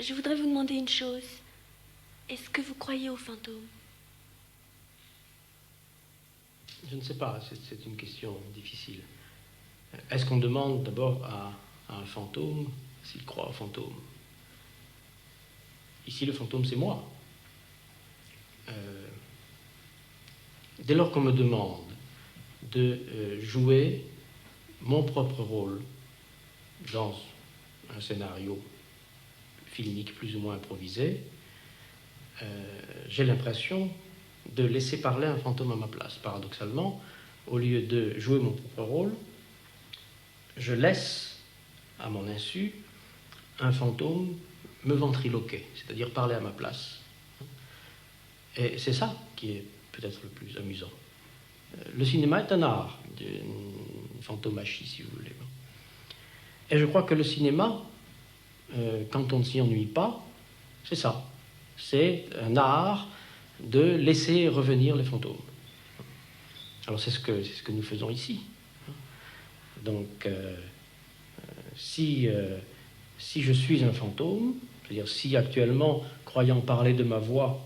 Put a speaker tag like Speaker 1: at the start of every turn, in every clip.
Speaker 1: je voudrais vous demander une chose. Est-ce que vous croyez aux fantômes?
Speaker 2: Je ne sais pas, c'est une question difficile. Est-ce qu'on demande d'abord à un fantôme s'il croit aux fantômes? Ici, le fantôme, c'est moi. Dès lors qu'on me demande de jouer mon propre rôle dans un scénario filmique plus ou moins improvisé, j'ai l'impression de laisser parler un fantôme à ma place. Paradoxalement, au lieu de jouer mon propre rôle, je laisse, à mon insu, un fantôme me ventriloquer, c'est-à-dire parler à ma place. Et c'est ça qui est peut-être le plus amusant. Le cinéma est un art, une fantomachie, si vous voulez. Et je crois que le cinéma, quand on ne s'y ennuie pas, c'est ça. C'est un art de laisser revenir les fantômes. Alors c'est ce que nous faisons ici. Donc, si je suis un fantôme, c'est-à-dire si actuellement, croyant parler de ma voix,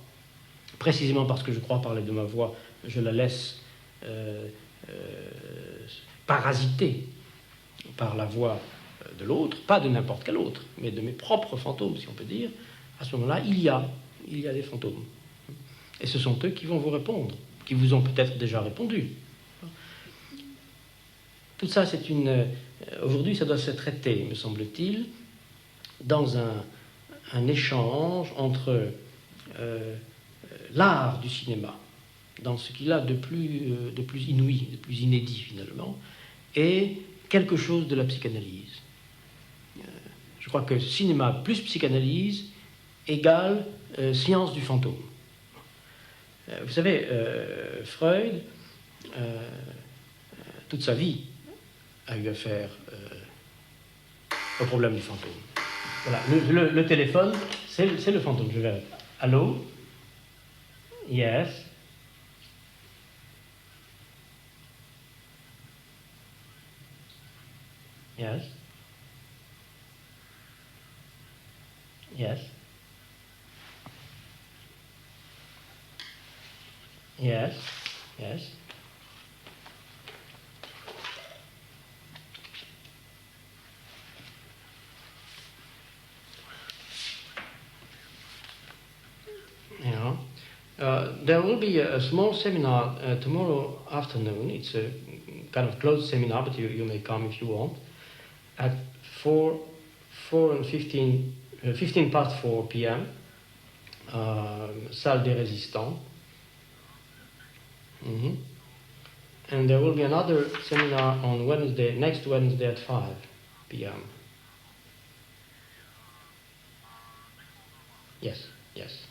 Speaker 2: précisément parce que je crois parler de ma voix, je la laisse parasiter par la voix de l'autre, pas de n'importe quel autre, mais de mes propres fantômes, si on peut dire, à ce moment-là, il y a des fantômes. Et ce sont eux qui vont vous répondre, qui vous ont peut-être déjà répondu. Tout ça, c'est une... Aujourd'hui, ça doit se traiter, me semble-t-il, dans un échange entre l'art du cinéma, dans ce qu'il a de plus inouï, de plus inédit finalement, et quelque chose de la psychanalyse. Je crois que cinéma plus psychanalyse égale science du fantôme. Vous savez, Freud, toute sa vie, a eu affaire au problème du fantôme. Voilà, le téléphone, c'est le fantôme. Je vais... Allô? Yes. Yes. Yes. Yes. Yes. Yeah. There will be a small seminar tomorrow afternoon. It's a kind of closed seminar, but you may come if you want. At 15 past 4 p.m., Salle des Résistants. Mm-hmm. And there will be another seminar on Wednesday, next Wednesday at 5 p.m. Yes, yes.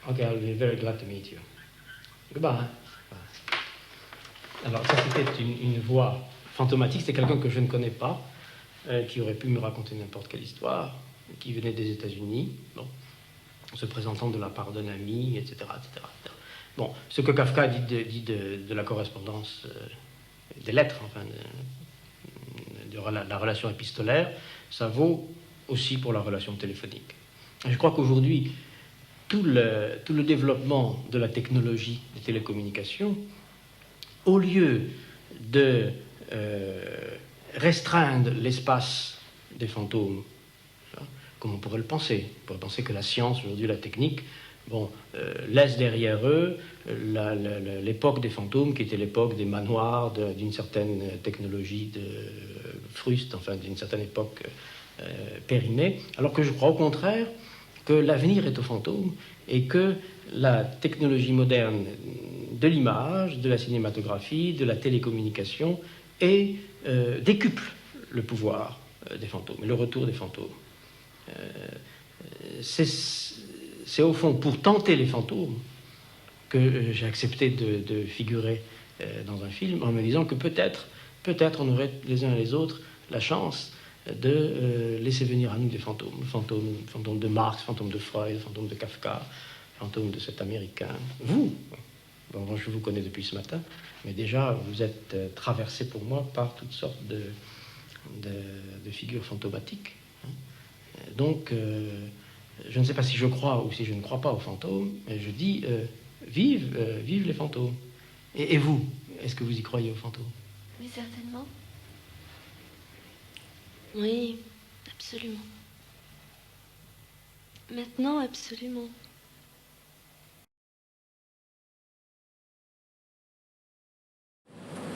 Speaker 2: Okay, I'll be very glad to meet you. Goodbye. Alors, ça, c'était une voix fantomatique. C'est quelqu'un que je ne connais pas, qui aurait pu me raconter n'importe quelle histoire, qui venait des États-Unis, bon, se présentant de la part d'un ami, etc., etc. Bon, ce que Kafka dit de la correspondance, des lettres, enfin, de la relation épistolaire, ça vaut aussi pour la relation téléphonique. Et je crois qu'aujourd'hui, tout le développement de la technologie des télécommunications, au lieu de restreindre l'espace des fantômes, comme on pourrait le penser. On pourrait penser que la science, aujourd'hui, la technique, laisse derrière eux l'époque des fantômes, qui était l'époque des manoirs, d'une certaine technologie de fruste, enfin d'une certaine époque périmée, alors que je crois au contraire que l'avenir est aux fantômes et que la technologie moderne de l'image, de la cinématographie, de la télécommunication décuple le pouvoir des fantômes et le retour des fantômes. C'est au fond pour tenter les fantômes que j'ai accepté de figurer dans un film en me disant que peut-être on aurait les uns et les autres la chance de laisser venir à nous des fantômes. Fantômes de Marx, fantômes de Freud, fantômes de Kafka, fantômes de cet Américain. Vous, bon, je vous connais depuis ce matin, mais déjà vous êtes traversé pour moi par toutes sortes de figures fantomatiques. Donc, je ne sais pas si je crois ou si je ne crois pas aux fantômes, mais je dis vive les fantômes. Et vous, est-ce que vous y croyez aux fantômes?
Speaker 1: Oui, certainement. Oui, absolument. Maintenant, absolument.